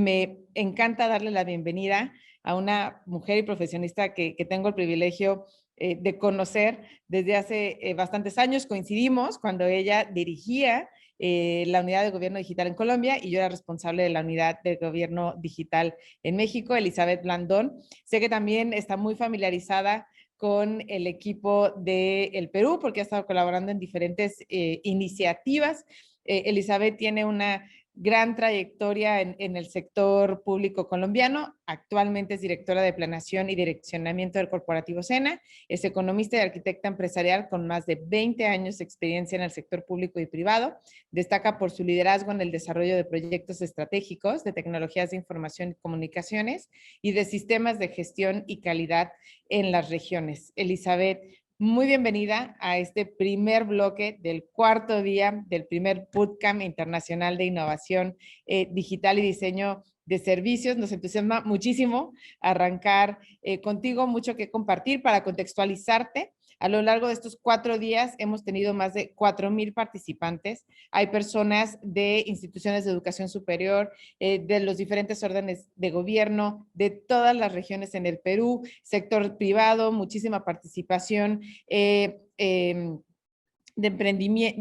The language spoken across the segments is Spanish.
me encanta darle la bienvenida a una mujer y profesionista que tengo el privilegio de conocer desde hace bastantes años. Coincidimos cuando ella dirigía la unidad de gobierno digital en Colombia y yo era responsable de la unidad de gobierno digital en México, Elizabeth Blandón. Sé que también está muy familiarizada con el equipo del Perú porque ha estado colaborando en diferentes iniciativas. Elizabeth tiene una gran trayectoria en el sector público colombiano. Actualmente es directora de Planeación y Direccionamiento del Corporativo SENA. Es economista y arquitecta empresarial con más de 20 años de experiencia en el sector público y privado. Destaca por su liderazgo en el desarrollo de proyectos estratégicos de tecnologías de información y comunicaciones y de sistemas de gestión y calidad en las regiones. Elizabeth, muy bienvenida a este primer bloque del cuarto día del primer Bootcamp Internacional de Innovación Digital y Diseño de Servicios. Nos entusiasma muchísimo arrancar contigo, mucho que compartir para contextualizarte. A lo largo de estos 4 días hemos tenido más de 4,000 participantes. Hay personas de instituciones de educación superior, de los diferentes órdenes de gobierno, de todas las regiones en el Perú, sector privado, muchísima participación, de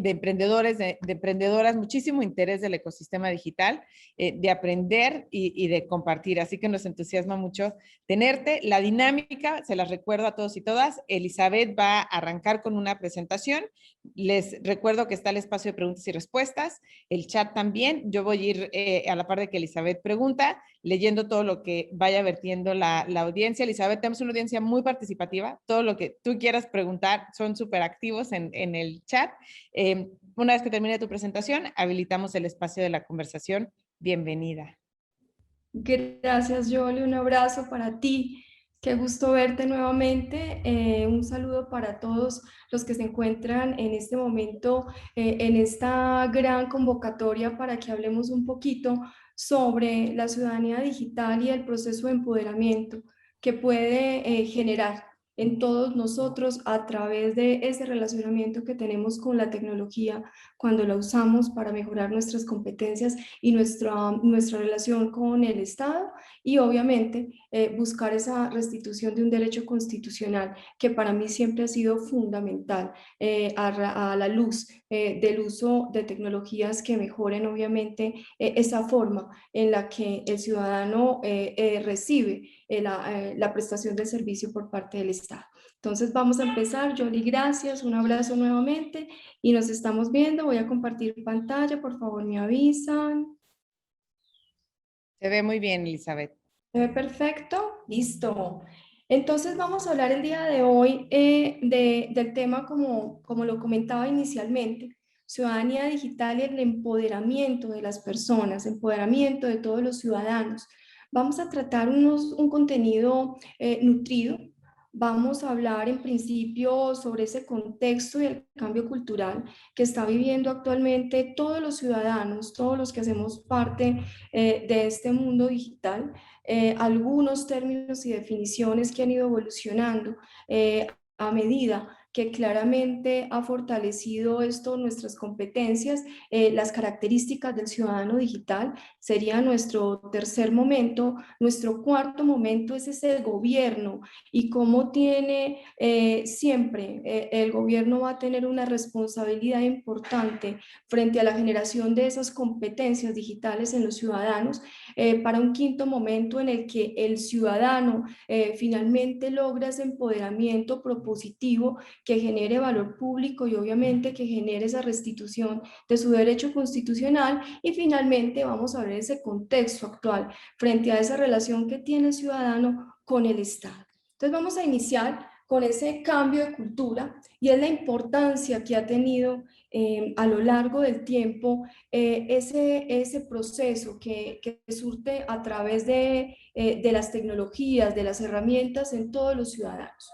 emprendedores, de emprendedoras, muchísimo interés del ecosistema digital, de aprender y de compartir. Así que nos entusiasma mucho tenerte. La dinámica, se las recuerdo a todos y todas. Elizabeth va a arrancar con una presentación. Les recuerdo que está el espacio de preguntas y respuestas, el chat también. Yo voy a ir a la par de que Elizabeth pregunta, leyendo todo lo que vaya vertiendo la audiencia. Elizabeth, tenemos una audiencia muy participativa. Todo lo que tú quieras preguntar son súper activos en el chat. Una vez que termine tu presentación, habilitamos el espacio de la conversación. Bienvenida. Gracias, Yoli. Un abrazo para ti. Qué gusto verte nuevamente. Un saludo para todos los que se encuentran en este momento en esta gran convocatoria para que hablemos un poquito sobre la ciudadanía digital y el proceso de empoderamiento que puede generar en todos nosotros a través de ese relacionamiento que tenemos con la tecnología cuando la usamos para mejorar nuestras competencias y nuestra relación con el Estado y obviamente buscar esa restitución de un derecho constitucional que para mí siempre ha sido fundamental a la luz del uso de tecnologías que mejoren obviamente esa forma en la que el ciudadano recibe la prestación del servicio por parte del Estado. Entonces vamos a empezar. Yoli, gracias, un abrazo nuevamente y nos estamos viendo. Voy a compartir pantalla, por favor me avisan. Se ve muy bien, Elizabeth. ¿Se ve perfecto? Listo. Entonces vamos a hablar el día de hoy del tema como lo comentaba inicialmente, ciudadanía digital y el empoderamiento de las personas, empoderamiento de todos los ciudadanos. Vamos a tratar un contenido nutrido. Vamos a hablar en principio sobre ese contexto y el cambio cultural que está viviendo actualmente todos los ciudadanos, todos los que hacemos parte de este mundo digital, algunos términos y definiciones que han ido evolucionando a medida que claramente ha fortalecido esto nuestras competencias, las características del ciudadano digital sería nuestro tercer momento. Nuestro cuarto momento es ese gobierno y cómo tiene siempre el gobierno va a tener una responsabilidad importante frente a la generación de esas competencias digitales en los ciudadanos, para un quinto momento en el que el ciudadano finalmente logra ese empoderamiento propositivo que genere valor público y obviamente que genere esa restitución de su derecho constitucional, y finalmente vamos a ver ese contexto actual frente a esa relación que tiene el ciudadano con el Estado. Entonces vamos a iniciar con ese cambio de cultura y es la importancia que ha tenido a lo largo del tiempo ese proceso que surte a través de las tecnologías, de las herramientas en todos los ciudadanos.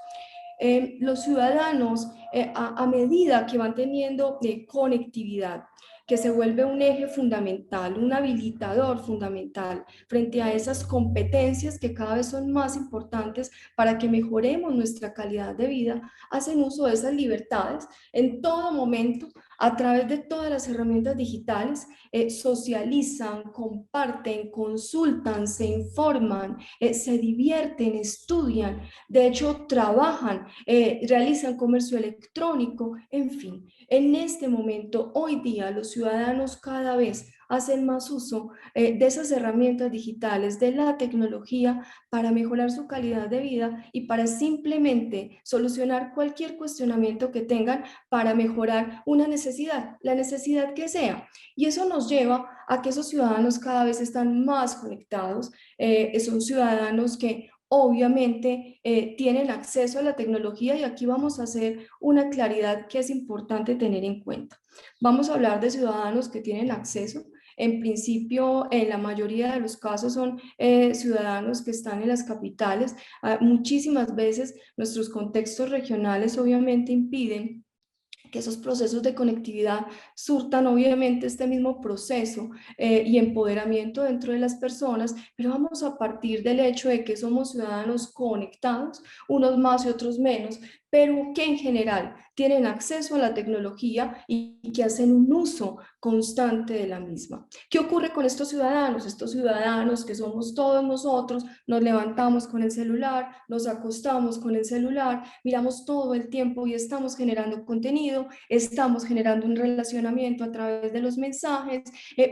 Los ciudadanos, a medida que van teniendo conectividad, que se vuelve un eje fundamental, un habilitador fundamental frente a esas competencias que cada vez son más importantes para que mejoremos nuestra calidad de vida, hacen uso de esas libertades en todo momento A través de todas las herramientas digitales, socializan, comparten, consultan, se informan, se divierten, estudian, de hecho trabajan, realizan comercio electrónico, en fin. En este momento, hoy día, los ciudadanos cada vez hacen más uso de esas herramientas digitales, de la tecnología, para mejorar su calidad de vida y para simplemente solucionar cualquier cuestionamiento que tengan para mejorar una necesidad, la necesidad que sea. Y eso nos lleva a que esos ciudadanos cada vez están más conectados, son ciudadanos que obviamente tienen acceso a la tecnología, y aquí vamos a hacer una claridad que es importante tener en cuenta. Vamos a hablar de ciudadanos que tienen acceso. En principio, en la mayoría de los casos son ciudadanos que están en las capitales. Muchísimas veces nuestros contextos regionales obviamente impiden que esos procesos de conectividad surtan obviamente este mismo proceso y empoderamiento dentro de las personas, pero vamos a partir del hecho de que somos ciudadanos conectados, unos más y otros menos, pero que en general tienen acceso a la tecnología y que hacen un uso constante de la misma. ¿Qué ocurre con estos ciudadanos? Estos ciudadanos que somos todos nosotros, nos levantamos con el celular, nos acostamos con el celular, miramos todo el tiempo y estamos generando contenido, estamos generando un relacionamiento a través de los mensajes,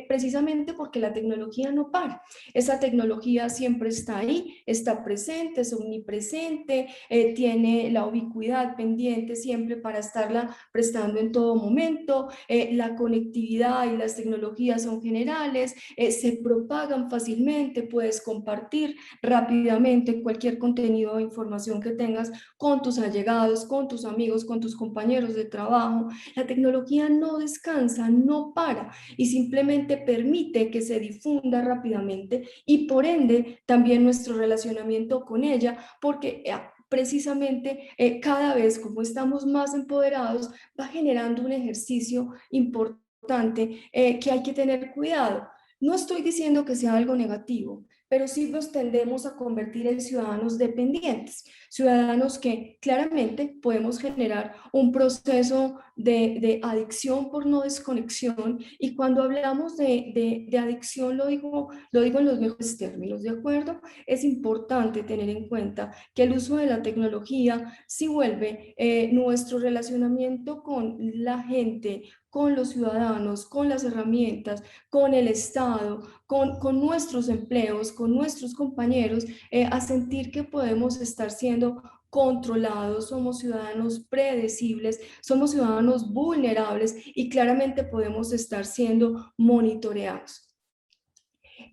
precisamente porque la tecnología no para. Esa tecnología siempre está ahí, está presente, es omnipresente, tiene la ubicuidad pendiente siempre para estarla prestando en todo momento, la conectividad y las tecnologías son generales, se propagan fácilmente, puedes compartir rápidamente cualquier contenido o información que tengas con tus allegados, con tus amigos, con tus compañeros de trabajo. La tecnología no descansa, no para y simplemente permite que se difunda rápidamente, y por ende también nuestro relacionamiento con ella, porque precisamente cada vez como estamos más empoderados, va generando un ejercicio importante que hay que tener cuidado. No estoy diciendo que sea algo negativo, pero sí nos tendemos a convertir en ciudadanos dependientes, ciudadanos que claramente podemos generar un proceso de adicción por no desconexión, y cuando hablamos de adicción lo digo en los mejores términos, ¿de acuerdo? Es importante tener en cuenta que el uso de la tecnología sí vuelve nuestro relacionamiento con la gente, con los ciudadanos, con las herramientas, con el Estado, con nuestros empleos, con nuestros compañeros, a sentir que podemos estar siendo controlados, somos ciudadanos predecibles, somos ciudadanos vulnerables y claramente podemos estar siendo monitoreados.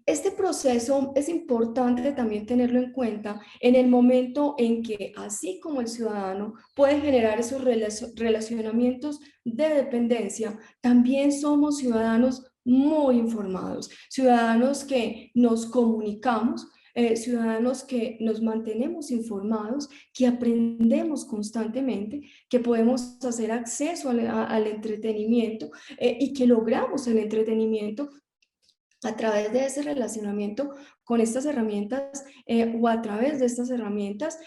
Este proceso es importante también tenerlo en cuenta en el momento en que, así como el ciudadano puede generar esos relacionamientos de dependencia, también somos ciudadanos muy informados, ciudadanos que nos comunicamos, ciudadanos que nos mantenemos informados, que aprendemos constantemente, que podemos hacer acceso al entretenimiento y que logramos el entretenimiento a través de ese relacionamiento con estas herramientas o a través de estas herramientas,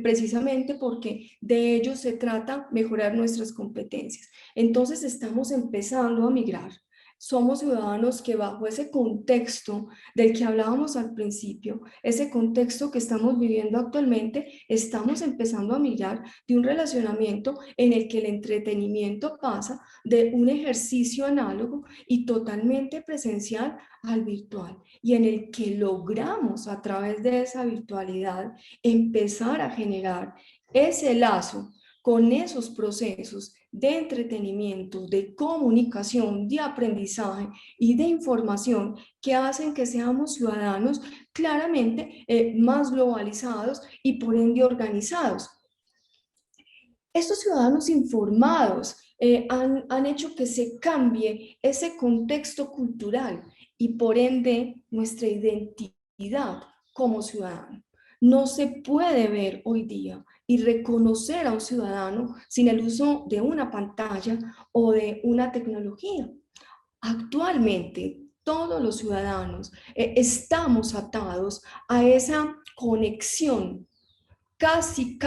precisamente porque de ello se trata mejorar nuestras competencias. Entonces estamos empezando a migrar. Somos ciudadanos que bajo ese contexto del que hablábamos al principio, ese contexto que estamos viviendo actualmente, estamos empezando a migrar de un relacionamiento en el que el entretenimiento pasa de un ejercicio análogo y totalmente presencial al virtual, y en el que logramos a través de esa virtualidad empezar a generar ese lazo con esos procesos de entretenimiento, de comunicación, de aprendizaje y de información que hacen que seamos ciudadanos claramente más globalizados y por ende organizados. Estos ciudadanos informados han hecho que se cambie ese contexto cultural y por ende nuestra identidad como ciudadano. No se puede ver hoy día y reconocer a un ciudadano sin el uso de una pantalla o de una tecnología. Actualmente, todos los ciudadanos estamos atados a esa conexión casi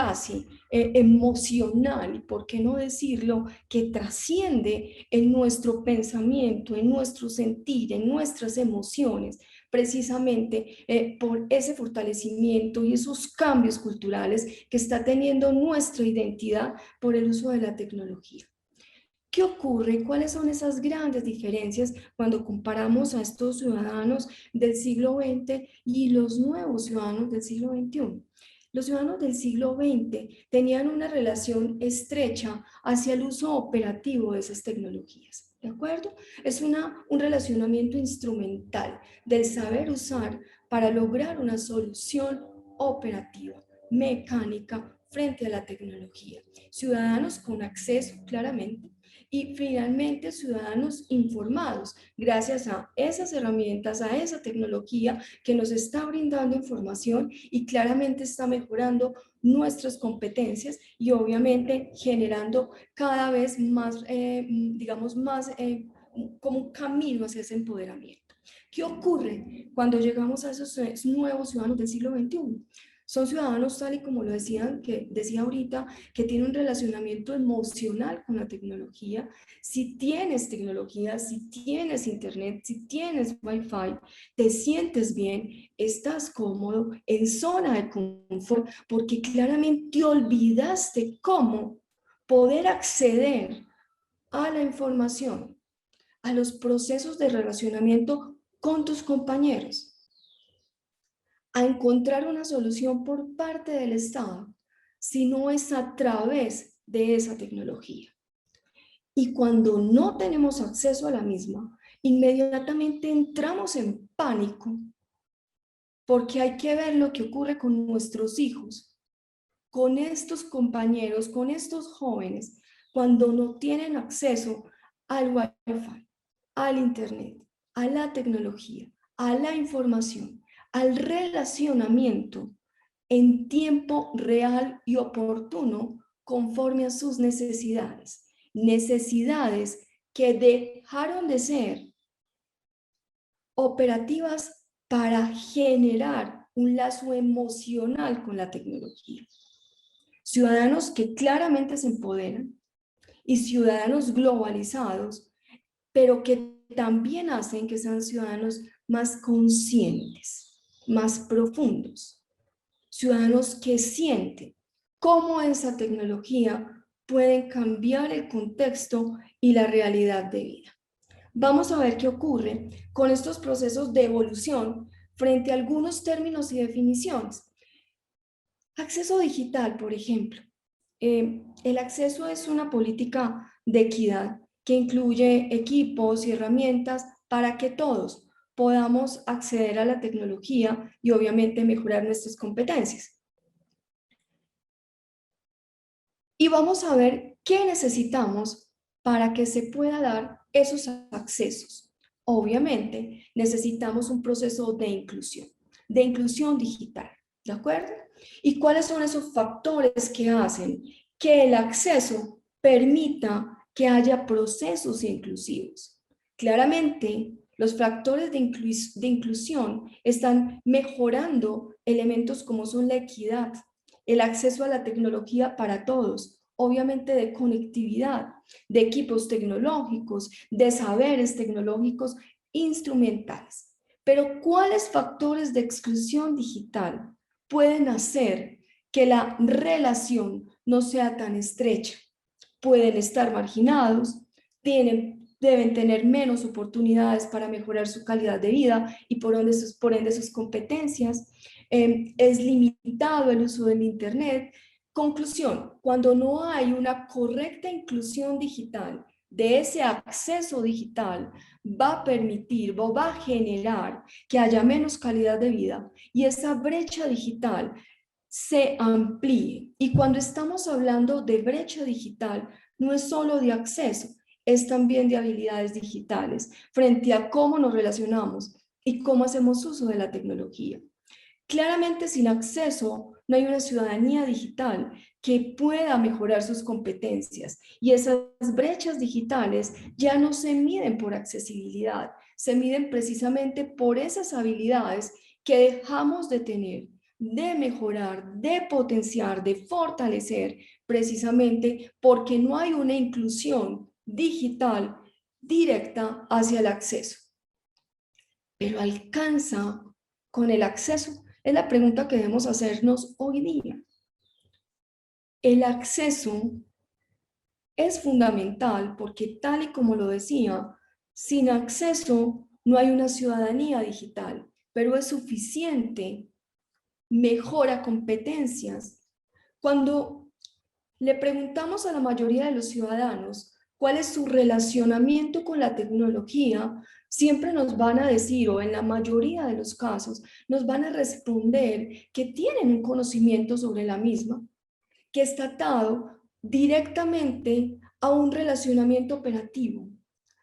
emocional, y por qué no decirlo, que trasciende en nuestro pensamiento, en nuestro sentir, en nuestras emociones, precisamente por ese fortalecimiento y esos cambios culturales que está teniendo nuestra identidad por el uso de la tecnología. ¿Qué ocurre? ¿Cuáles son esas grandes diferencias cuando comparamos a estos ciudadanos del siglo XX y los nuevos ciudadanos del siglo XXI? Los ciudadanos del siglo XX tenían una relación estrecha hacia el uso operativo de esas tecnologías, ¿de acuerdo? Es un relacionamiento instrumental del saber usar para lograr una solución operativa, mecánica, frente a la tecnología. Ciudadanos con acceso, claramente, y finalmente ciudadanos informados gracias a esas herramientas, a esa tecnología que nos está brindando información y claramente está mejorando nuestras competencias y obviamente generando cada vez más, digamos, más como un camino hacia ese empoderamiento. ¿Qué ocurre cuando llegamos a esos nuevos ciudadanos del siglo XXI? Son ciudadanos, tal y como lo decía ahorita, que tienen un relacionamiento emocional con la tecnología. Si tienes tecnología, si tienes internet, si tienes wifi, te sientes bien, estás cómodo, en zona de confort, porque claramente olvidaste cómo poder acceder a la información, a los procesos de relacionamiento con tus compañeros, a encontrar una solución por parte del Estado, si no es a través de esa tecnología. Y cuando no tenemos acceso a la misma, inmediatamente entramos en pánico, porque hay que ver lo que ocurre con nuestros hijos, con estos compañeros, con estos jóvenes, cuando no tienen acceso al Wi-Fi, al Internet, a la tecnología, a la información, al relacionamiento en tiempo real y oportuno conforme a sus necesidades. Necesidades que dejaron de ser operativas para generar un lazo emocional con la tecnología. Ciudadanos que claramente se empoderan y ciudadanos globalizados, pero que también hacen que sean ciudadanos más conscientes, más profundos, ciudadanos que sienten cómo esa tecnología puede cambiar el contexto y la realidad de vida. Vamos a ver qué ocurre con estos procesos de evolución frente a algunos términos y definiciones. Acceso digital, por ejemplo. El acceso es una política de equidad que incluye equipos y herramientas para que todos podamos acceder a la tecnología y obviamente mejorar nuestras competencias. Y vamos a ver qué necesitamos para que se pueda dar esos accesos. Obviamente necesitamos un proceso de inclusión digital, ¿de acuerdo? ¿Y cuáles son esos factores que hacen que el acceso permita que haya procesos inclusivos? Claramente, los factores de inclusión están mejorando elementos como son la equidad, el acceso a la tecnología para todos, obviamente de conectividad, de equipos tecnológicos, de saberes tecnológicos instrumentales. Pero ¿cuáles factores de exclusión digital pueden hacer que la relación no sea tan estrecha? Pueden estar marginados, deben tener menos oportunidades para mejorar su calidad de vida y por ende sus competencias. Es limitado el uso del Internet. Conclusión, cuando no hay una correcta inclusión digital de ese acceso digital, va a permitir o va a generar que haya menos calidad de vida y esa brecha digital se amplíe. Y cuando estamos hablando de brecha digital, no es solo de acceso, es también de habilidades digitales frente a cómo nos relacionamos y cómo hacemos uso de la tecnología. Claramente, sin acceso, no hay una ciudadanía digital que pueda mejorar sus competencias y esas brechas digitales ya no se miden por accesibilidad, se miden precisamente por esas habilidades que dejamos de tener de mejorar, de potenciar, de fortalecer, precisamente porque no hay una inclusión digital directa hacia el acceso. Pero ¿alcanza con el acceso? Es la pregunta que debemos hacernos hoy día. El acceso es fundamental porque, tal y como lo decía, sin acceso no hay una ciudadanía digital, pero es suficiente, mejora competencias. Cuando le preguntamos a la mayoría de los ciudadanos cuál es su relacionamiento con la tecnología, siempre nos van a decir, o en la mayoría de los casos, nos van a responder que tienen un conocimiento sobre la misma, que está atado directamente a un relacionamiento operativo,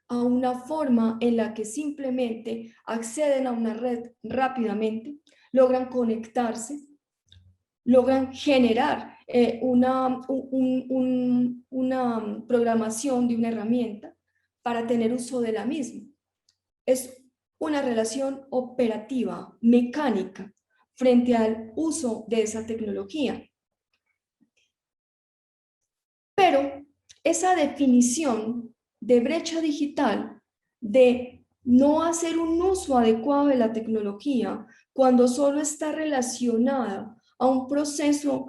a una forma en la que simplemente acceden a una red rápidamente, logran conectarse, logran generar una programación de una herramienta para tener uso de la misma. Es una relación operativa, mecánica, frente al uso de esa tecnología. Pero esa definición de brecha digital, de no hacer un uso adecuado de la tecnología cuando solo está relacionada a un proceso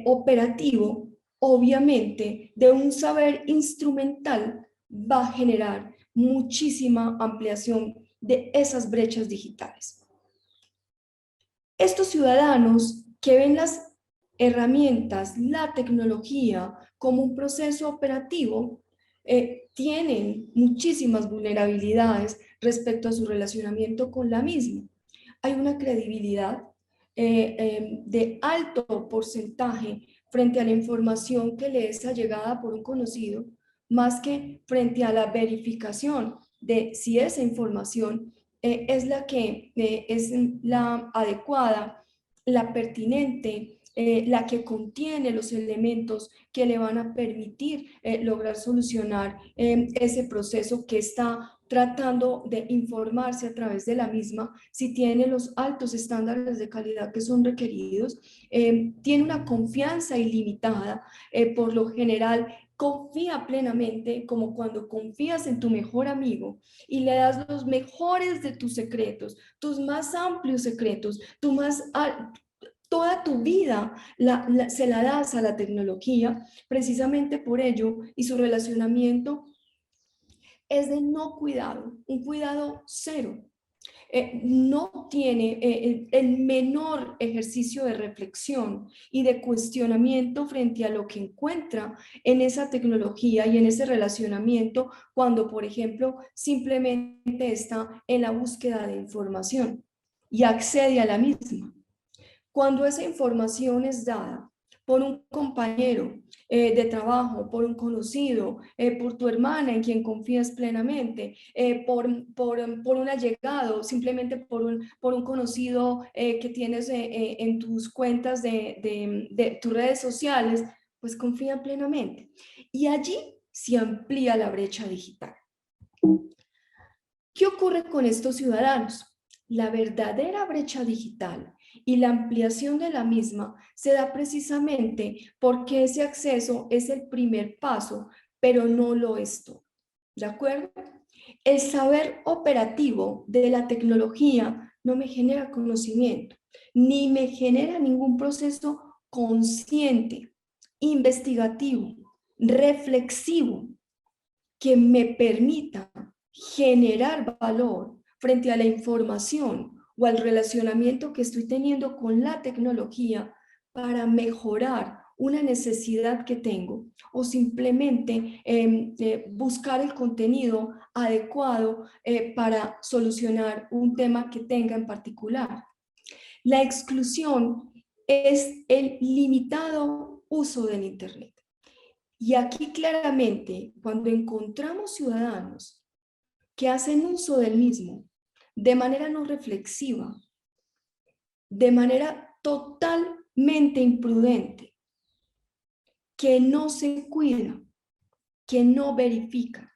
operativo, obviamente de un saber instrumental, va a generar muchísima ampliación de esas brechas digitales. Estos ciudadanos que ven las herramientas, la tecnología como un proceso operativo, tienen muchísimas vulnerabilidades respecto a su relacionamiento con la misma. Hay una credibilidad de alto porcentaje frente a la información que le es allegada por un conocido, más que frente a la verificación de si esa información es la que es la adecuada, la pertinente, la que contiene los elementos que le van a permitir lograr solucionar ese proceso que está tratando de informarse a través de la misma, si tiene los altos estándares de calidad que son requeridos, tiene una confianza ilimitada, por lo general confía plenamente, como cuando confías en tu mejor amigo y le das los mejores de tus secretos, tus más amplios secretos, toda tu vida se la das a la tecnología, precisamente por ello, y su relacionamiento es de no cuidado, un cuidado cero. No tiene el menor ejercicio de reflexión y de cuestionamiento frente a lo que encuentra en esa tecnología y en ese relacionamiento cuando, por ejemplo, simplemente está en la búsqueda de información y accede a la misma. Cuando esa información es dada por un compañero de trabajo, por un conocido, por tu hermana en quien confías plenamente, por un allegado, simplemente por un conocido que tienes en tus cuentas de tus redes sociales, pues confía plenamente. Y allí se amplía la brecha digital. ¿Qué ocurre con estos ciudadanos? La verdadera brecha digital y la ampliación de la misma se da precisamente porque ese acceso es el primer paso, pero no lo es todo. ¿De acuerdo? El saber operativo de la tecnología no me genera conocimiento, ni me genera ningún proceso consciente, investigativo, reflexivo, que me permita generar valor frente a la información o al relacionamiento que estoy teniendo con la tecnología para mejorar una necesidad que tengo o simplemente buscar el contenido adecuado para solucionar un tema que tenga en particular. La exclusión es el limitado uso del Internet. Y aquí claramente, cuando encontramos ciudadanos que hacen uso del mismo de manera no reflexiva, de manera totalmente imprudente, que no se cuida, que no verifica,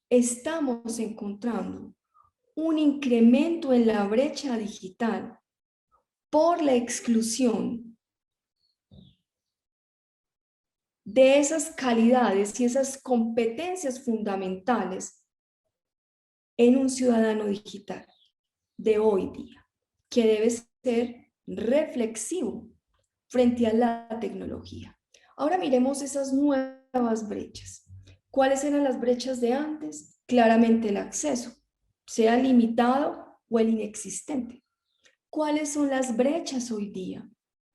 estamos encontrando un incremento en la brecha digital por la exclusión de esas calidades y esas competencias fundamentales en un ciudadano digital de hoy día, que debe ser reflexivo frente a la tecnología. Ahora miremos esas nuevas brechas. ¿Cuáles eran las brechas de antes? Claramente el acceso, sea limitado o el inexistente. ¿Cuáles son las brechas hoy día?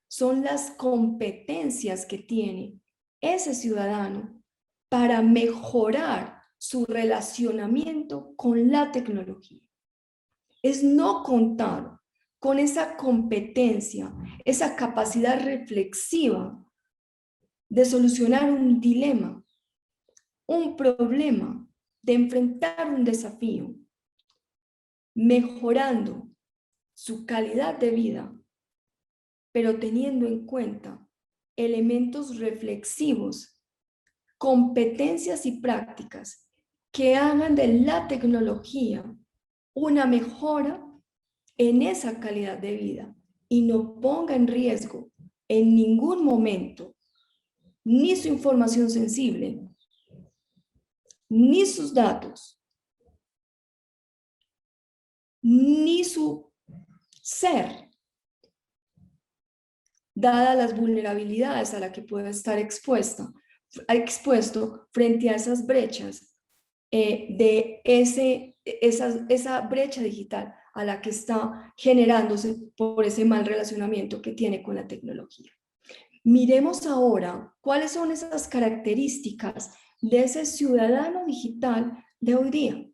Son las competencias que tiene ese ciudadano para mejorar su relacionamiento con la tecnología. Es no contar con esa competencia, esa capacidad reflexiva de solucionar un dilema, un problema, de enfrentar un desafío, mejorando su calidad de vida, pero teniendo en cuenta elementos reflexivos, competencias y prácticas que hagan de la tecnología una mejora en esa calidad de vida y no ponga en riesgo en ningún momento ni su información sensible, ni sus datos, ni su ser, dadas las vulnerabilidades a las que pueda estar expuesto frente a esas brechas de esa brecha digital a la que está generándose por ese mal relacionamiento que tiene con la tecnología. Miremos ahora cuáles son esas características de ese ciudadano digital de hoy día.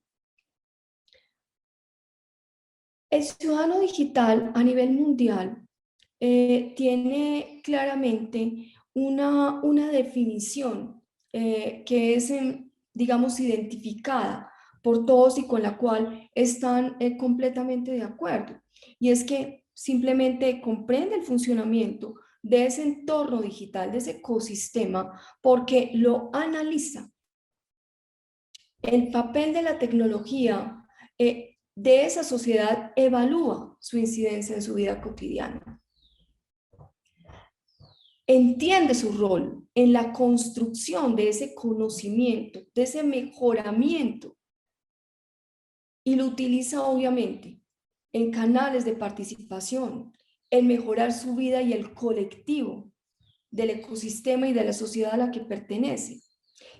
El ciudadano digital a nivel mundial tiene claramente una definición que es, digamos, identificada por todos y con la cual están completamente de acuerdo. Y es que simplemente comprende el funcionamiento de ese entorno digital, de ese ecosistema, porque lo analiza. El papel de la tecnología de esa sociedad evalúa su incidencia en su vida cotidiana. Entiende su rol en la construcción de ese conocimiento, de ese mejoramiento, y lo utiliza obviamente en canales de participación, en mejorar su vida y el colectivo del ecosistema y de la sociedad a la que pertenece.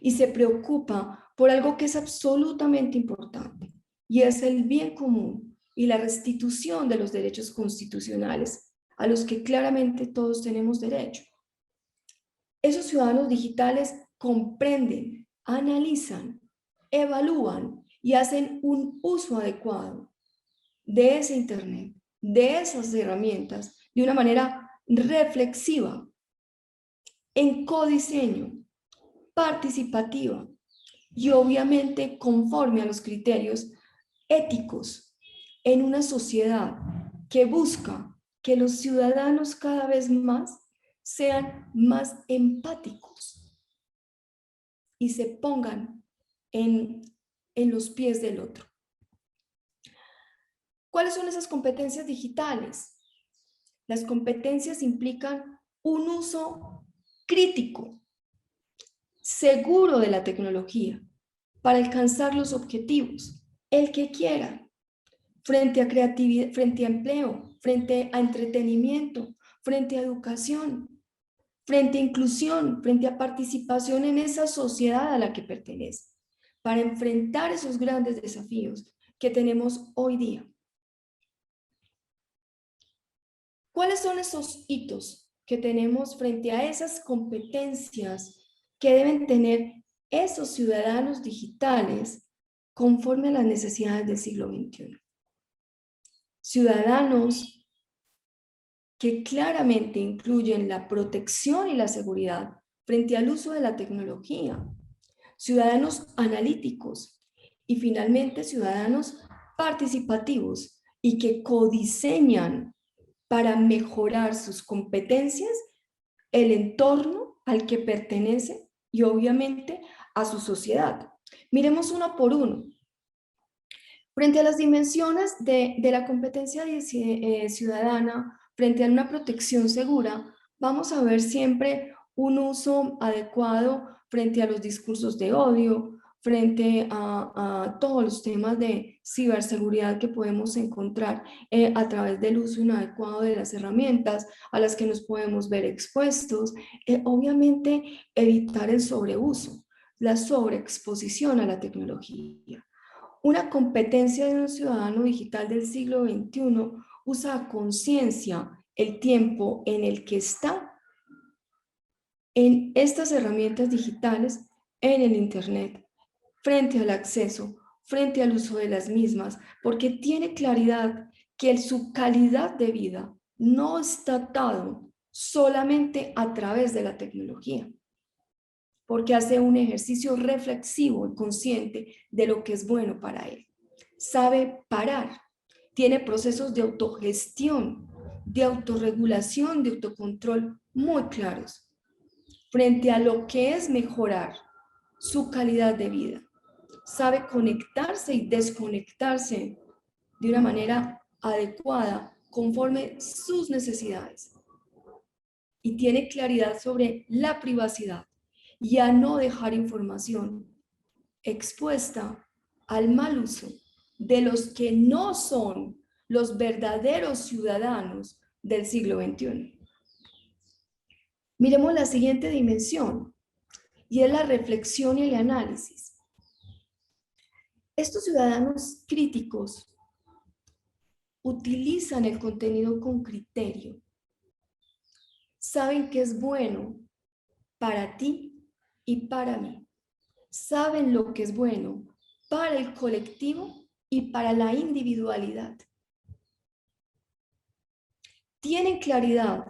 Y se preocupa por algo que es absolutamente importante, y es el bien común y la restitución de los derechos constitucionales a los que claramente todos tenemos derecho. Esos ciudadanos digitales comprenden, analizan, evalúan y hacen un uso adecuado de ese Internet, de esas herramientas, de una manera reflexiva, en codiseño, participativa y obviamente conforme a los criterios éticos en una sociedad que busca que los ciudadanos cada vez más sean más empáticos y se pongan en los pies del otro. ¿Cuáles son esas competencias digitales? Las competencias implican un uso crítico, seguro de la tecnología para alcanzar los objetivos, el que quiera, frente a creatividad, frente a empleo, frente a entretenimiento, frente a educación, frente a inclusión, frente a participación en esa sociedad a la que pertenece, para enfrentar esos grandes desafíos que tenemos hoy día. ¿Cuáles son esos hitos que tenemos frente a esas competencias que deben tener esos ciudadanos digitales conforme a las necesidades del siglo XXI? Ciudadanos que claramente incluyen la protección y la seguridad frente al uso de la tecnología, ciudadanos analíticos y finalmente ciudadanos participativos y que codiseñan para mejorar sus competencias, el entorno al que pertenece y obviamente a su sociedad. Miremos uno por uno. Frente a las dimensiones de la competencia ciudadana, frente a una protección segura, vamos a ver siempre un uso adecuado frente a los discursos de odio, frente a todos los temas de ciberseguridad que podemos encontrar a través del uso inadecuado de las herramientas a las que nos podemos ver expuestos. Obviamente, evitar el sobreuso, la sobreexposición a la tecnología. Una competencia de un ciudadano digital del siglo XXI usa a conciencia el tiempo en el que está en estas herramientas digitales, en el Internet, frente al acceso, frente al uso de las mismas, porque tiene claridad que su calidad de vida no está atado solamente a través de la tecnología, porque hace un ejercicio reflexivo y consciente de lo que es bueno para él. Sabe parar, tiene procesos de autogestión, de autorregulación, de autocontrol muy claros frente a lo que es mejorar su calidad de vida. Sabe conectarse y desconectarse de una manera adecuada conforme sus necesidades. Y tiene claridad sobre la privacidad y a no dejar información expuesta al mal uso de los que no son los verdaderos ciudadanos del siglo XXI. Miremos la siguiente dimensión, y es la reflexión y el análisis. Estos ciudadanos críticos utilizan el contenido con criterio. Saben que es bueno para ti y para mí. Saben lo que es bueno para el colectivo y para la individualidad. Tienen claridad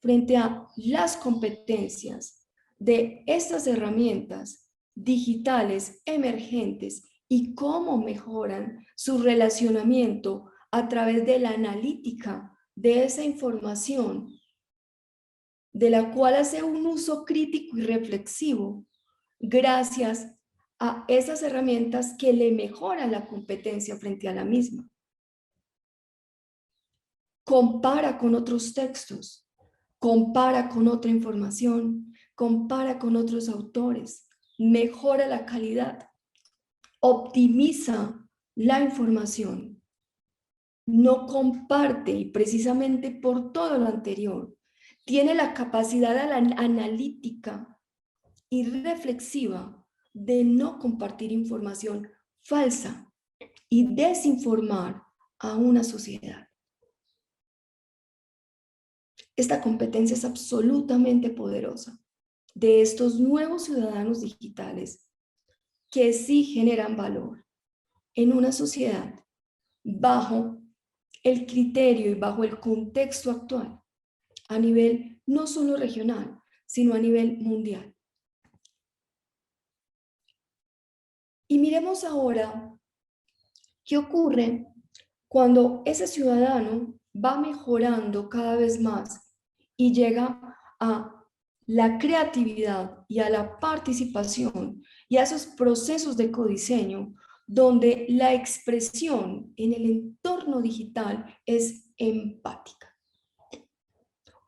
frente a las competencias de estas herramientas digitales emergentes y cómo mejoran su relacionamiento a través de la analítica de esa información, de la cual hace un uso crítico y reflexivo gracias a esas herramientas que le mejoran la competencia frente a la misma. Compara con otros textos, compara con otra información, compara con otros autores, mejora la calidad, optimiza la información, no comparte, y precisamente por todo lo anterior, tiene la capacidad analítica y reflexiva de no compartir información falsa y desinformar a una sociedad. Esta competencia es absolutamente poderosa de estos nuevos ciudadanos digitales que sí generan valor en una sociedad bajo el criterio y bajo el contexto actual a nivel no solo regional, sino a nivel mundial. Y miremos ahora qué ocurre cuando ese ciudadano va mejorando cada vez más y llega a la creatividad y a la participación y a esos procesos de codiseño donde la expresión en el entorno digital es empática.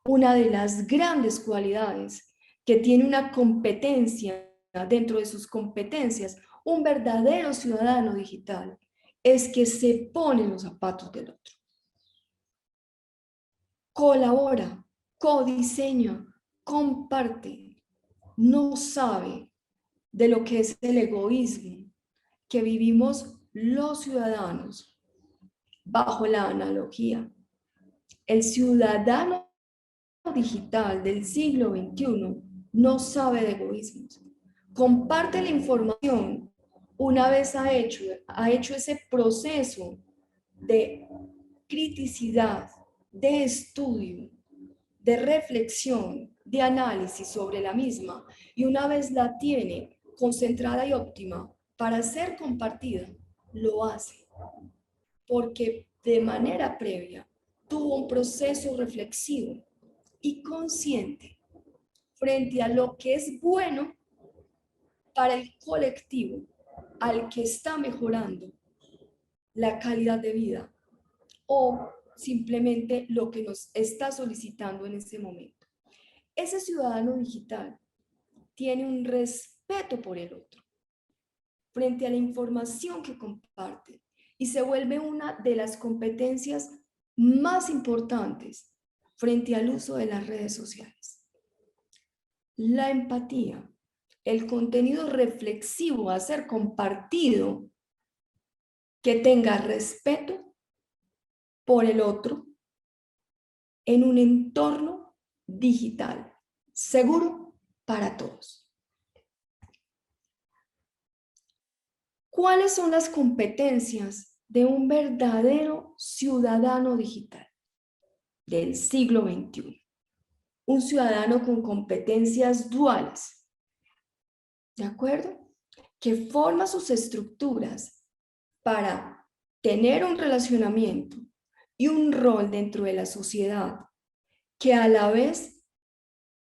Una de las grandes cualidades que tiene una competencia dentro de sus competencias, un verdadero ciudadano digital, es que se pone en los zapatos del otro. Colabora, codiseña, comparte, no sabe de lo que es el egoísmo que vivimos los ciudadanos bajo la analogía. El ciudadano digital del siglo XXI no sabe de egoísmos. Comparte la información una vez ha hecho ese proceso de criticidad, de estudio, de reflexión, de análisis sobre la misma, y una vez la tiene concentrada y óptima para ser compartida, lo hace, porque de manera previa tuvo un proceso reflexivo y consciente frente a lo que es bueno para el colectivo al que está mejorando la calidad de vida o simplemente lo que nos está solicitando en este momento. Ese ciudadano digital tiene un respeto por el otro frente a la información que comparte y se vuelve una de las competencias más importantes frente al uso de las redes sociales. La empatía, el contenido reflexivo a ser compartido que tenga respeto por el otro en un entorno digital seguro para todos. ¿Cuáles son las competencias de un verdadero ciudadano digital del siglo XXI? Un ciudadano con competencias duales, ¿de acuerdo? Que forma sus estructuras para tener un relacionamiento y un rol dentro de la sociedad que a la vez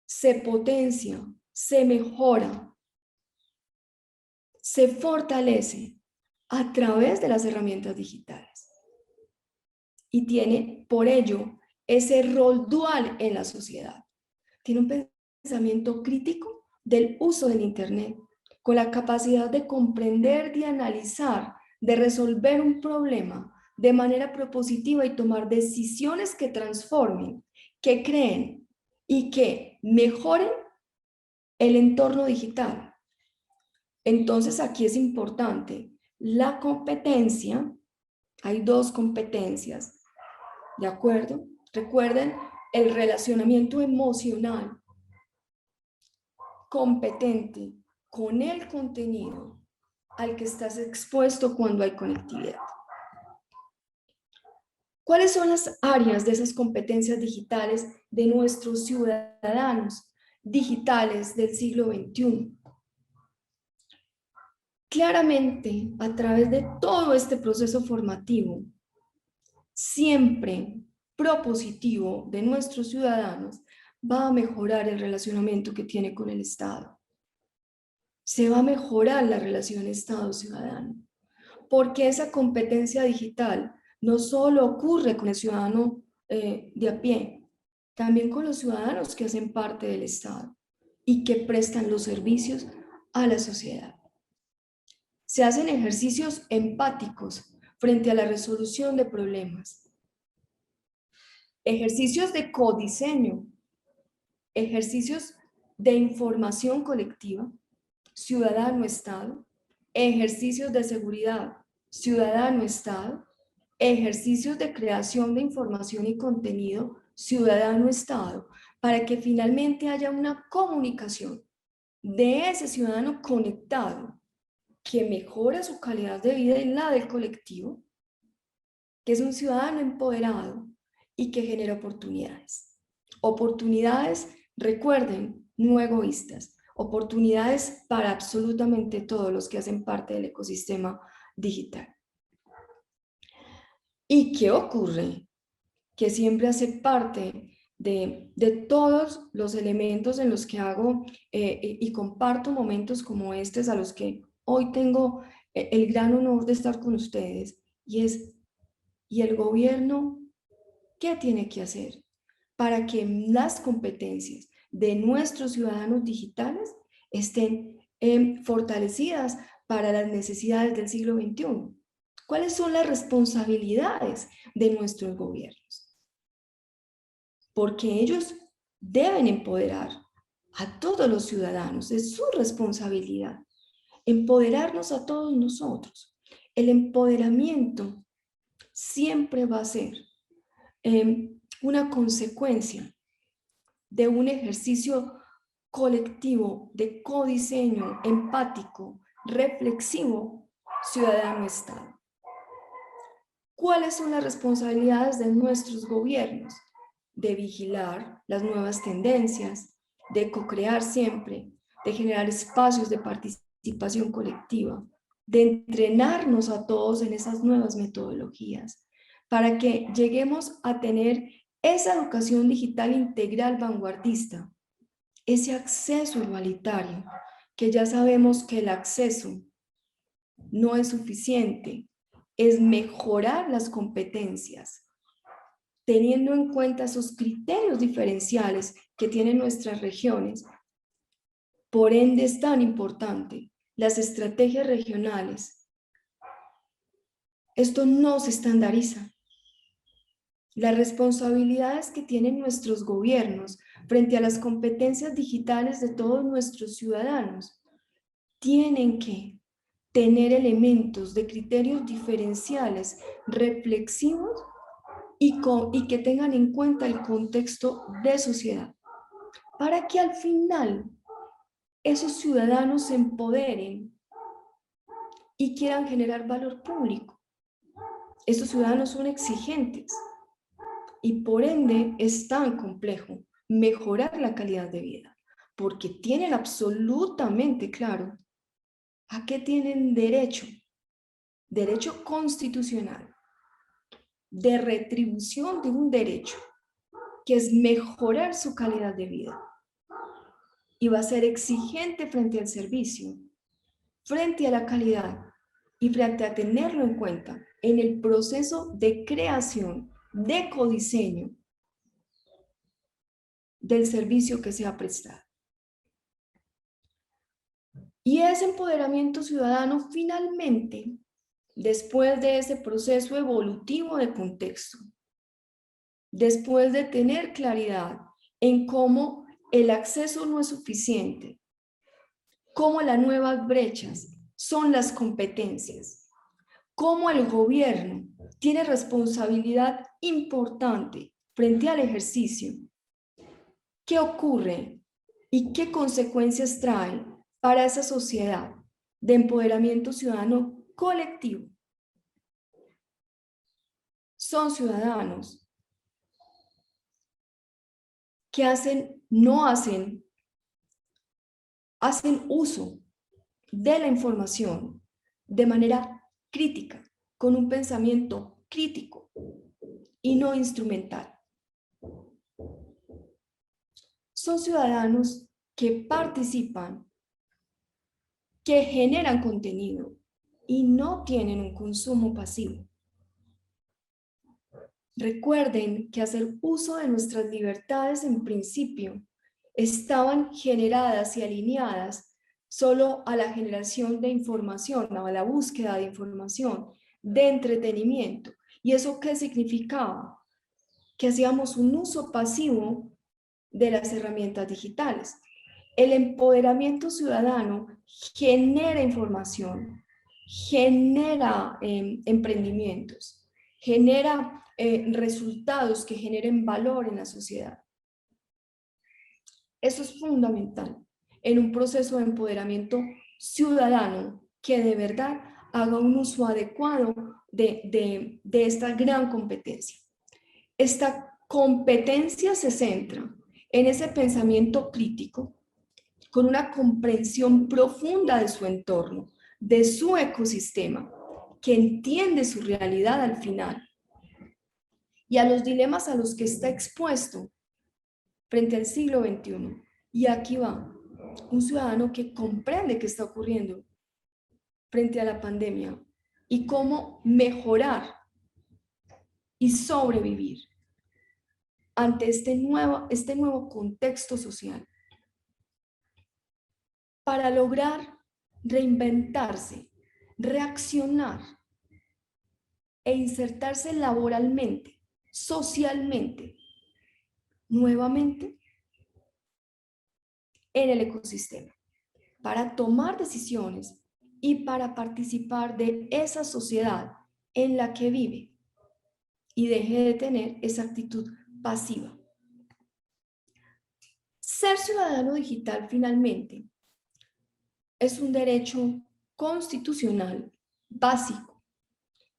se potencia, se mejora, se fortalece a través de las herramientas digitales y tiene por ello ese rol dual en la sociedad. Tiene un pensamiento crítico del uso del Internet, con la capacidad de comprender, de analizar, de resolver un problema de manera propositiva y tomar decisiones que transformen, que creen y que mejoren el entorno digital. Entonces aquí es importante la competencia. Hay dos competencias, ¿de acuerdo? Recuerden el relacionamiento emocional competente con el contenido al que estás expuesto cuando hay conectividad. ¿Cuáles son las áreas de esas competencias digitales de nuestros ciudadanos digitales del siglo XXI? Claramente, a través de todo este proceso formativo, siempre propositivo de nuestros ciudadanos, va a mejorar el relacionamiento que tiene con el Estado. Se va a mejorar la relación Estado-ciudadano, porque esa competencia digital no solo ocurre con el ciudadano de a pie, también con los ciudadanos que hacen parte del Estado y que prestan los servicios a la sociedad. Se hacen ejercicios empáticos frente a la resolución de problemas, ejercicios de codiseño, ejercicios de información colectiva, ciudadano-estado, ejercicios de seguridad, ciudadano-estado, ejercicios de creación de información y contenido, ciudadano-estado, para que finalmente haya una comunicación de ese ciudadano conectado que mejora su calidad de vida y la del colectivo, que es un ciudadano empoderado y que genera oportunidades. Oportunidades, recuerden, no egoístas, oportunidades para absolutamente todos los que hacen parte del ecosistema digital. ¿Y qué ocurre? Que siempre hace parte de todos los elementos en los que hago y comparto momentos como estos a los que hoy tengo el gran honor de estar con ustedes, ¿y el gobierno qué tiene que hacer para que las competencias de nuestros ciudadanos digitales estén fortalecidas para las necesidades del siglo XXI? ¿Cuáles son las responsabilidades de nuestros gobiernos? Porque ellos deben empoderar a todos los ciudadanos, es su responsabilidad empoderarnos a todos nosotros. El empoderamiento siempre va a ser una consecuencia de un ejercicio colectivo de codiseño empático, reflexivo, ciudadano-estado. ¿Cuáles son las responsabilidades de nuestros gobiernos? De vigilar las nuevas tendencias, de co-crear siempre, de generar espacios de participación colectiva, de entrenarnos a todos en esas nuevas metodologías, para que lleguemos a tener esa educación digital integral vanguardista, ese acceso igualitario, que ya sabemos que el acceso no es suficiente, es mejorar las competencias teniendo en cuenta esos criterios diferenciales que tienen nuestras regiones. Por ende es tan importante las estrategias regionales. Esto no se estandariza. Las responsabilidades que tienen nuestros gobiernos frente a las competencias digitales de todos nuestros ciudadanos tienen que tener elementos de criterios diferenciales reflexivos y que tengan en cuenta el contexto de sociedad, para que al final esos ciudadanos se empoderen y quieran generar valor público. Estos ciudadanos son exigentes y por ende es tan complejo mejorar la calidad de vida, porque tienen absolutamente claro a qué tienen derecho, derecho constitucional, de retribución de un derecho, que es mejorar su calidad de vida. Y va a ser exigente frente al servicio, frente a la calidad y frente a tenerlo en cuenta en el proceso de creación, de codiseño del servicio que se ha prestado. Y ese empoderamiento ciudadano finalmente, después de ese proceso evolutivo de contexto, después de tener claridad en cómo el acceso no es suficiente, cómo las nuevas brechas son las competencias, cómo el gobierno tiene responsabilidad importante frente al ejercicio, qué ocurre y qué consecuencias trae para esa sociedad de empoderamiento ciudadano colectivo. Son ciudadanos que hacen uso de la información de manera crítica, con un pensamiento crítico y no instrumental. Son ciudadanos que participan, que generan contenido y no tienen un consumo pasivo. Recuerden que hacer uso de nuestras libertades en principio estaban generadas y alineadas solo a la generación de información, a la búsqueda de información, de entretenimiento. ¿Y eso qué significaba? Que hacíamos un uso pasivo de las herramientas digitales. El empoderamiento ciudadano genera información, genera emprendimientos, genera resultados que generen valor en la sociedad. Eso es fundamental en un proceso de empoderamiento ciudadano que de verdad haga un uso adecuado de esta gran competencia. Esta competencia se centra en ese pensamiento crítico, con una comprensión profunda de su entorno, de su ecosistema, que entiende su realidad al final y a los dilemas a los que está expuesto frente al siglo XXI. Y aquí va, un ciudadano que comprende qué está ocurriendo frente a la pandemia y cómo mejorar y sobrevivir ante este nuevo contexto social, para lograr reinventarse, reaccionar e insertarse laboralmente, socialmente, nuevamente en el ecosistema, para tomar decisiones y para participar de esa sociedad en la que vive y deje de tener esa actitud pasiva. Ser ciudadano digital finalmente es un derecho constitucional básico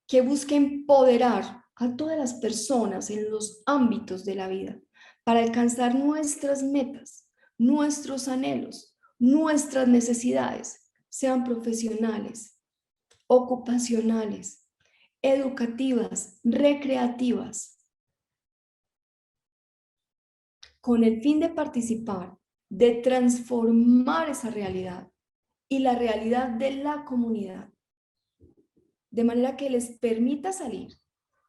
que busca empoderar a todas las personas en los ámbitos de la vida para alcanzar nuestras metas, nuestros anhelos, nuestras necesidades, sean profesionales, ocupacionales, educativas, recreativas, con el fin de participar, de transformar esa realidad y la realidad de la comunidad, de manera que les permita salir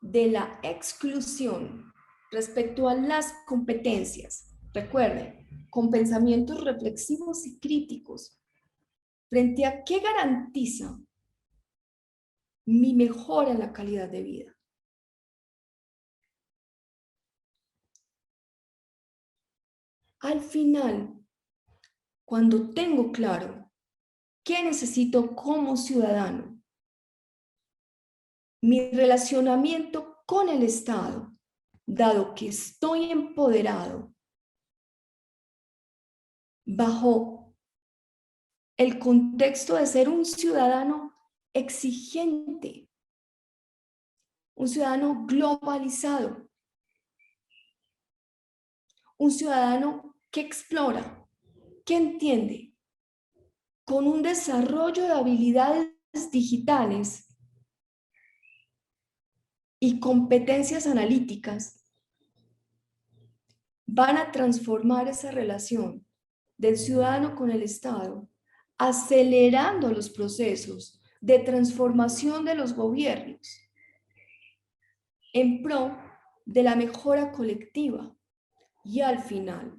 de la exclusión respecto a las competencias. Recuerden, con pensamientos reflexivos y críticos, frente a qué garantiza mi mejora en la calidad de vida. Al final, cuando tengo claro qué necesito como ciudadano, mi relacionamiento con el Estado, dado que estoy empoderado bajo el contexto de ser un ciudadano exigente, un ciudadano globalizado, un ciudadano que explora, que entiende, con un desarrollo de habilidades digitales y competencias analíticas, van a transformar esa relación del ciudadano con el Estado, acelerando los procesos de transformación de los gobiernos en pro de la mejora colectiva y al final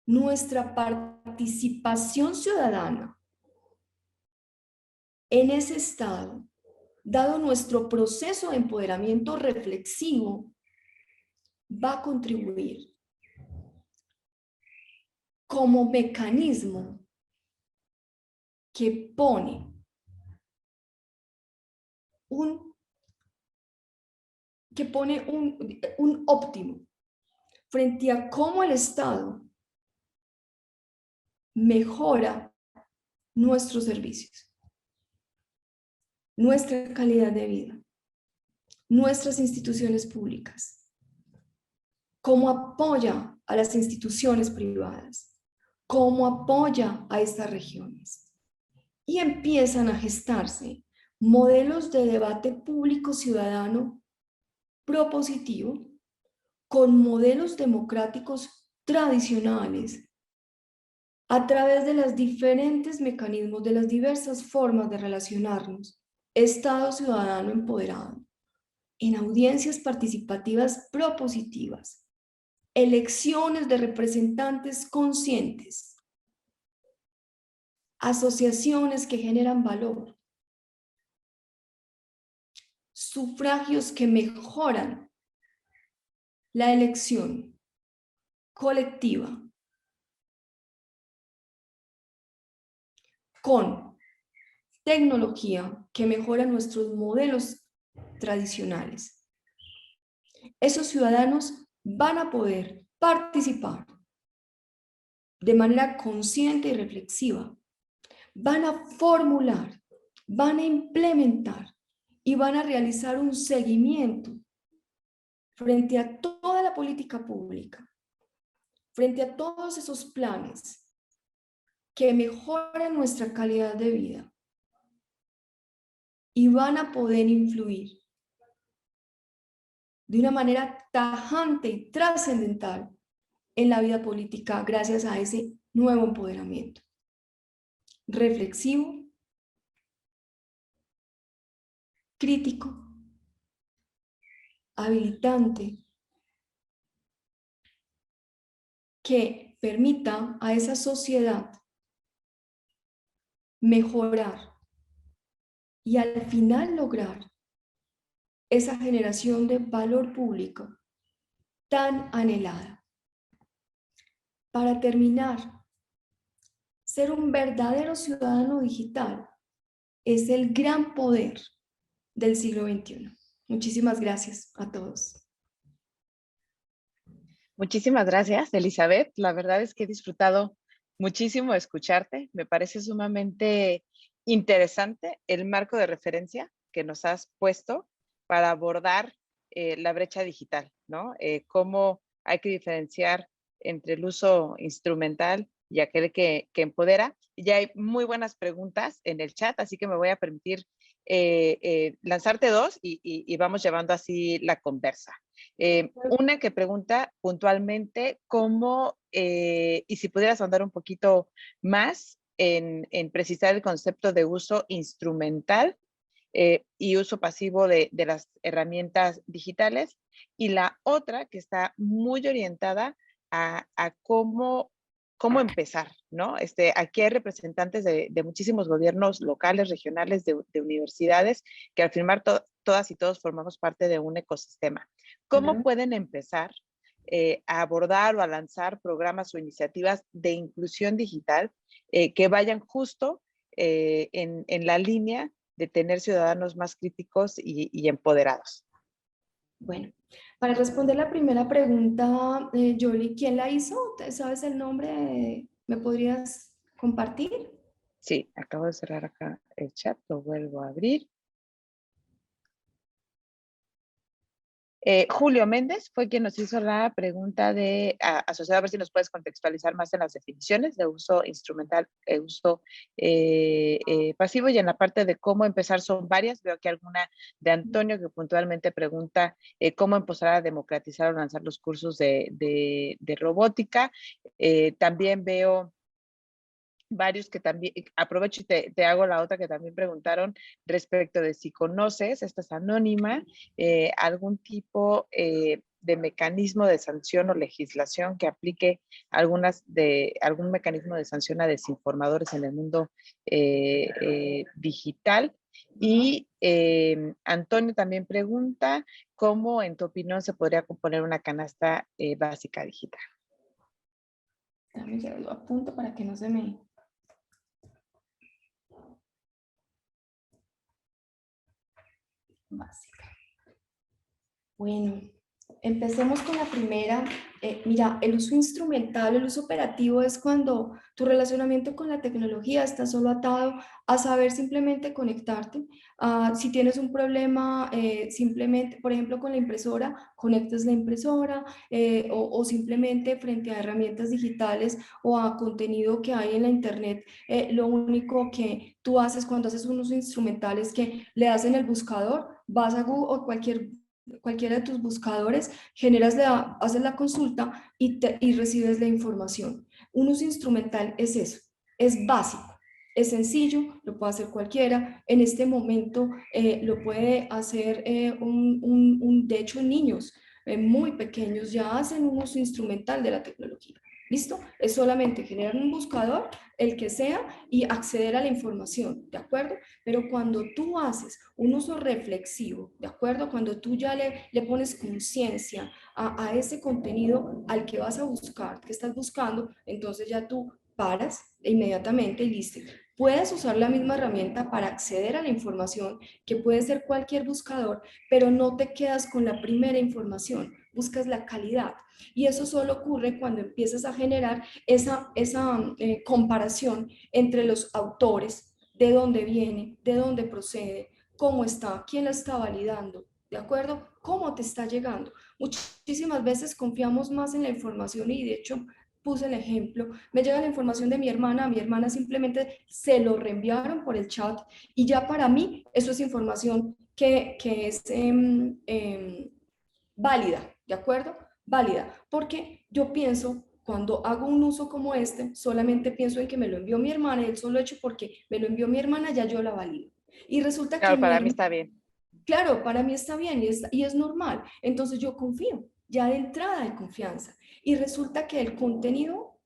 nuestra participación ciudadana en ese Estado, dado nuestro proceso de empoderamiento reflexivo, va a contribuir como mecanismo que pone un óptimo frente a cómo el Estado mejora nuestros servicios, nuestra calidad de vida, nuestras instituciones públicas, cómo apoya a las instituciones privadas, cómo apoya a estas regiones. Y empiezan a gestarse modelos de debate público ciudadano propositivo con modelos democráticos tradicionales a través de los diferentes mecanismos, de las diversas formas de relacionarnos, Estado ciudadano empoderado, en audiencias participativas propositivas, elecciones de representantes conscientes, asociaciones que generan valor, sufragios que mejoran la elección colectiva con tecnología que mejora nuestros modelos tradicionales. Esos ciudadanos van a poder participar de manera consciente y reflexiva, van a formular, van a implementar y van a realizar un seguimiento frente a toda la política pública, frente a todos esos planes que mejoran nuestra calidad de vida y van a poder influir de una manera tajante y trascendental en la vida política gracias a ese nuevo empoderamiento reflexivo, crítico, habilitante, que permita a esa sociedad mejorar y al final lograr esa generación de valor público tan anhelada. Para terminar, ser un verdadero ciudadano digital es el gran poder del siglo XXI. Muchísimas gracias a todos. Muchísimas gracias, Elizabeth. La verdad es que he disfrutado muchísimo escucharte. Me parece sumamente interesante el marco de referencia que nos has puesto para abordar la brecha digital, ¿no? Cómo hay que diferenciar entre el uso instrumental y aquel que empodera. Ya hay muy buenas preguntas en el chat, así que me voy a permitir lanzarte dos y vamos llevando así la conversa. Una que pregunta puntualmente cómo, y si pudieras ahondar un poquito más en precisar el concepto de uso instrumental y uso pasivo de las herramientas digitales. Y la otra que está muy orientada a cómo empezar, ¿no? Aquí hay representantes de muchísimos gobiernos locales, regionales, de universidades, que al firmar todas y todos formamos parte de un ecosistema. ¿Cómo pueden empezar a abordar o a lanzar programas o iniciativas de inclusión digital que vayan justo en la línea de tener ciudadanos más críticos y empoderados? Bueno, para responder la primera pregunta, Yoli, ¿quién la hizo? ¿Sabes el nombre? ¿Me podrías compartir? Sí, acabo de cerrar acá el chat, lo vuelvo a abrir. Julio Méndez fue quien nos hizo la pregunta asociada, a ver si nos puedes contextualizar más en las definiciones de uso instrumental, uso pasivo, y en la parte de cómo empezar son varias. Veo aquí alguna de Antonio que puntualmente pregunta cómo empezar a democratizar o lanzar los cursos de robótica. También veo varios que también, aprovecho y te hago la otra que también preguntaron respecto de si conoces, esta es anónima, algún tipo de mecanismo de sanción o legislación que aplique algún mecanismo de sanción a desinformadores en el mundo digital. Y Antonio también pregunta cómo, en tu opinión, se podría componer una canasta básica digital. Dame, ya lo apunto para que no se me... Básica. Bueno, empecemos con la primera. Mira, el uso instrumental, el uso operativo es cuando tu relacionamiento con la tecnología está solo atado a saber simplemente conectarte. Si tienes un problema, simplemente, por ejemplo, con la impresora, conectas la impresora o simplemente frente a herramientas digitales o a contenido que hay en la internet. Lo único que tú haces cuando haces un uso instrumental es que le das en el buscador, vas a Google o cualquiera de tus buscadores, haces la consulta y recibes la información. Un uso instrumental es eso, es básico, es sencillo, lo puede hacer cualquiera. En este momento lo puede hacer, de hecho, niños muy pequeños ya hacen un uso instrumental de la tecnología. ¿Listo? Es solamente generar un buscador, el que sea, y acceder a la información, ¿de acuerdo? Pero cuando tú haces un uso reflexivo, ¿de acuerdo? Cuando tú ya le pones conciencia a ese contenido al que vas a buscar, que estás buscando, entonces ya tú paras inmediatamente y listo. Puedes usar la misma herramienta para acceder a la información, que puede ser cualquier buscador, pero no te quedas con la primera información, buscas la calidad. Y eso solo ocurre cuando empiezas a generar esa comparación entre los autores, de dónde viene, de dónde procede, cómo está, quién la está validando, ¿de acuerdo? ¿Cómo te está llegando? Muchísimas veces confiamos más en la información y de hecho puse el ejemplo, me llega la información de a mi hermana simplemente se lo reenviaron por el chat y ya para mí eso es información que es válida, ¿de acuerdo? Válida, porque yo pienso, cuando hago un uso como este, solamente pienso en que me lo envió mi hermana y el solo hecho porque me lo envió mi hermana ya yo la valido. Y resulta que Claro, para mí está bien. claro, para mí está bien y es normal. Entonces yo confío, ya de entrada hay confianza. Y resulta que el contenido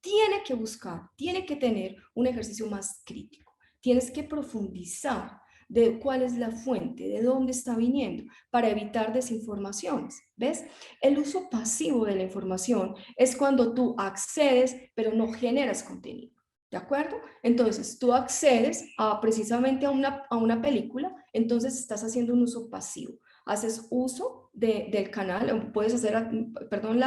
tiene que buscar, tiene que tener un ejercicio más crítico. Tienes que profundizar de cuál es la fuente, de dónde está viniendo, para evitar desinformaciones. ¿Ves? El uso pasivo de la información es cuando tú accedes, pero no generas contenido. ¿De acuerdo? Entonces, tú accedes precisamente a una película, entonces estás haciendo un uso pasivo. Haces uso del canal, puedes hacer, perdón,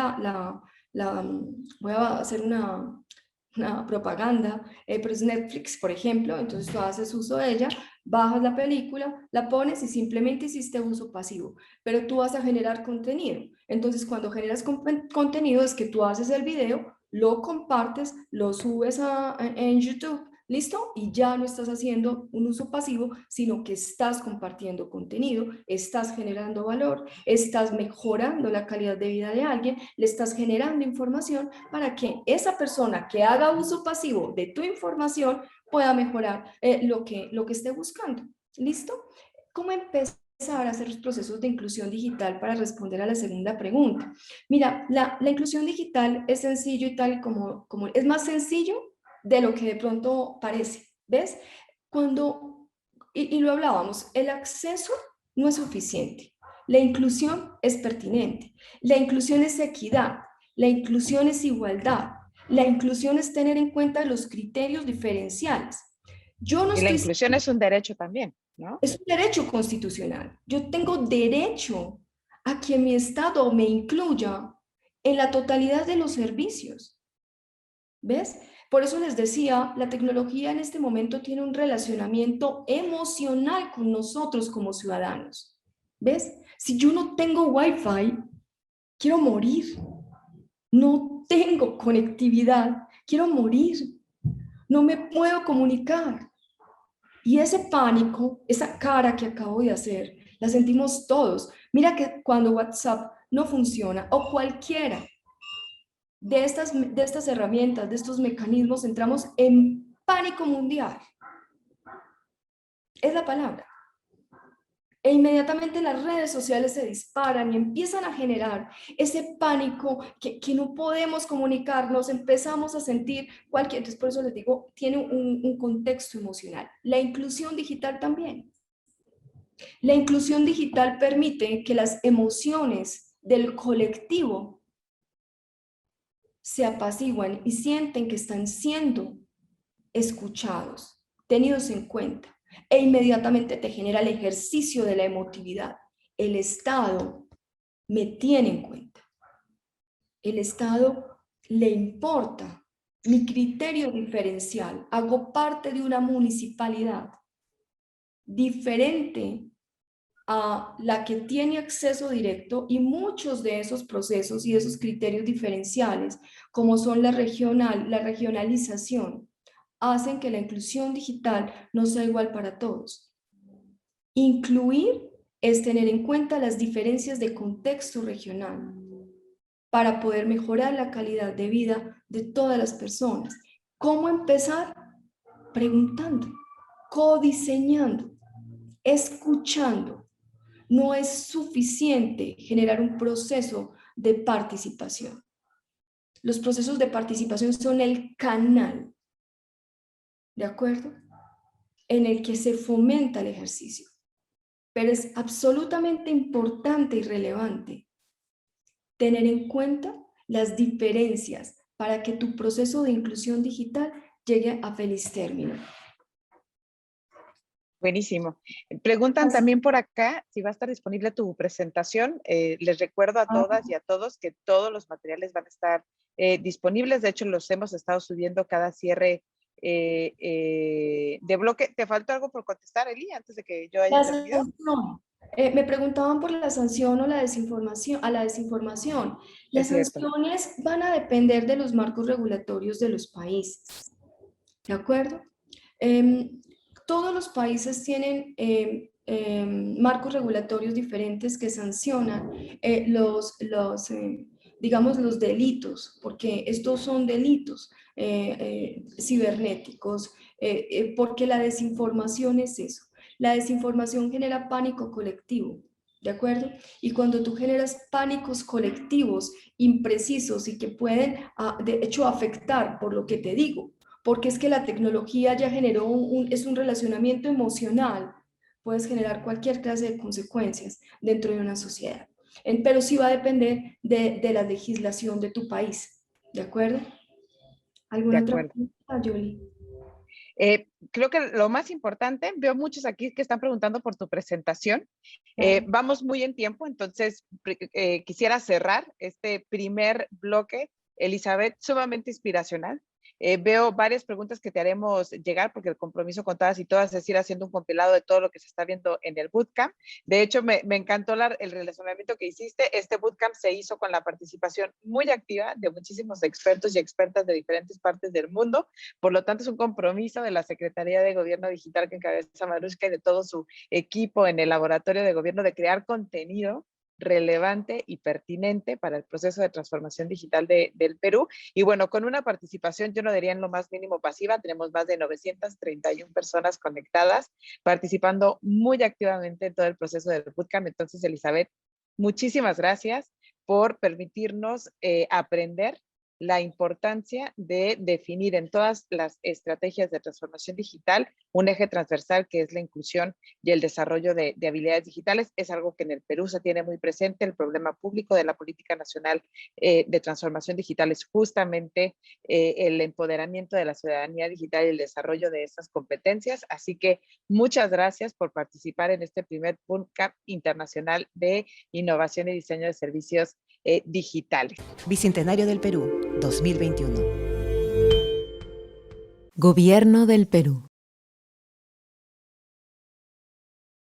voy a hacer una propaganda, pero es Netflix, por ejemplo, entonces tú haces uso de ella, bajas la película, la pones y simplemente hiciste uso pasivo, pero tú vas a generar contenido. Entonces, cuando generas contenido es que tú haces el video, lo compartes, lo subes en YouTube, ¿listo? Y ya no estás haciendo un uso pasivo, sino que estás compartiendo contenido, estás generando valor, estás mejorando la calidad de vida de alguien, le estás generando información para que esa persona que haga uso pasivo de tu información pueda mejorar lo que esté buscando. ¿Listo? ¿Cómo empezar a hacer los procesos de inclusión digital para responder a la segunda pregunta? Mira, la inclusión digital es sencillo y tal como es más sencillo de lo que de pronto parece, ¿ves? Y lo hablábamos, el acceso no es suficiente, la inclusión es pertinente, la inclusión es equidad, la inclusión es igualdad, la inclusión es tener en cuenta los criterios diferenciales. Yo no Y la estoy inclusión es un derecho también, ¿no? Es un derecho constitucional. Yo tengo derecho a que mi Estado me incluya en la totalidad de los servicios. ¿Ves? Por eso les decía, la tecnología en este momento tiene un relacionamiento emocional con nosotros como ciudadanos. ¿Ves? Si yo no tengo Wi-Fi, quiero morir. No tengo conectividad, quiero morir. No me puedo comunicar. Y ese pánico, esa cara que acabo de hacer, la sentimos todos. Mira que cuando WhatsApp no funciona o cualquiera de estas herramientas, de estos mecanismos, entramos en pánico mundial. Es la palabra. E inmediatamente las redes sociales se disparan y empiezan a generar ese pánico que no podemos comunicarnos, empezamos a sentir cualquier, entonces por eso les digo, tiene un contexto emocional. La inclusión digital también. La inclusión digital permite que las emociones del colectivo se apaciguan y sienten que están siendo escuchados, tenidos en cuenta, e inmediatamente te genera el ejercicio de la emotividad. El Estado me tiene en cuenta. El Estado le importa mi criterio diferencial. Hago parte de una municipalidad diferente a la que tiene acceso directo, y muchos de esos procesos y esos criterios diferenciales, como son la regionalización, hacen que la inclusión digital no sea igual para todos. Incluir es tener en cuenta las diferencias de contexto regional para poder mejorar la calidad de vida de todas las personas. ¿Cómo empezar? Preguntando, codiseñando, escuchando. No es suficiente generar un proceso de participación. Los procesos de participación son el canal, ¿de acuerdo?, en el que se fomenta el ejercicio. Pero es absolutamente importante y relevante tener en cuenta las diferencias para que tu proceso de inclusión digital llegue a feliz término. Buenísimo. Preguntan también por acá si va a estar disponible tu presentación. Les recuerdo a todas y a todos que todos los materiales van a estar disponibles. De hecho, los hemos estado subiendo cada cierre de bloque. ¿Te falta algo por contestar, Eli, antes de que yo haya terminado? Me preguntaban por la sanción o la desinformación, a la desinformación. Las sanciones van a depender de los marcos regulatorios de los países, ¿de acuerdo? Todos los países tienen marcos regulatorios diferentes que sancionan digamos, los delitos, porque estos son delitos cibernéticos, porque la desinformación es eso. La desinformación genera pánico colectivo, ¿de acuerdo? Y cuando tú generas pánicos colectivos imprecisos y que pueden, de hecho, afectar, por lo que te digo, porque es que la tecnología ya generó es un relacionamiento emocional, puedes generar cualquier clase de consecuencias dentro de una sociedad. Pero sí va a depender de la legislación de tu país, ¿de acuerdo? ¿Alguna otra pregunta, Yoli? Creo que lo más importante, veo muchos aquí que están preguntando por tu presentación. Vamos muy en tiempo, entonces quisiera cerrar este primer bloque, Elizabeth, sumamente inspiracional. Veo varias preguntas que te haremos llegar porque el compromiso con todas y todas es ir haciendo un compilado de todo lo que se está viendo en el bootcamp. De hecho, me encantó el relacionamiento que hiciste. Este bootcamp se hizo con la participación muy activa de muchísimos expertos y expertas de diferentes partes del mundo. Por lo tanto, es un compromiso de la Secretaría de Gobierno Digital que encabeza Marushka y de todo su equipo en el Laboratorio de Gobierno de crear contenido relevante y pertinente para el proceso de transformación digital del Perú. Y bueno, con una participación, yo no diría en lo más mínimo pasiva, tenemos más de 931 personas conectadas, participando muy activamente en todo el proceso del bootcamp. Entonces, Elizabeth, muchísimas gracias por permitirnos aprender la importancia de definir en todas las estrategias de transformación digital un eje transversal que es la inclusión y el desarrollo de habilidades digitales. Es algo que en el Perú se tiene muy presente. El problema público de la política nacional de transformación digital es justamente el empoderamiento de la ciudadanía digital y el desarrollo de esas competencias. Así que muchas gracias por participar en este primer bootcamp internacional de innovación y diseño de servicios digitales. Bicentenario del Perú, 2021. Gobierno del Perú.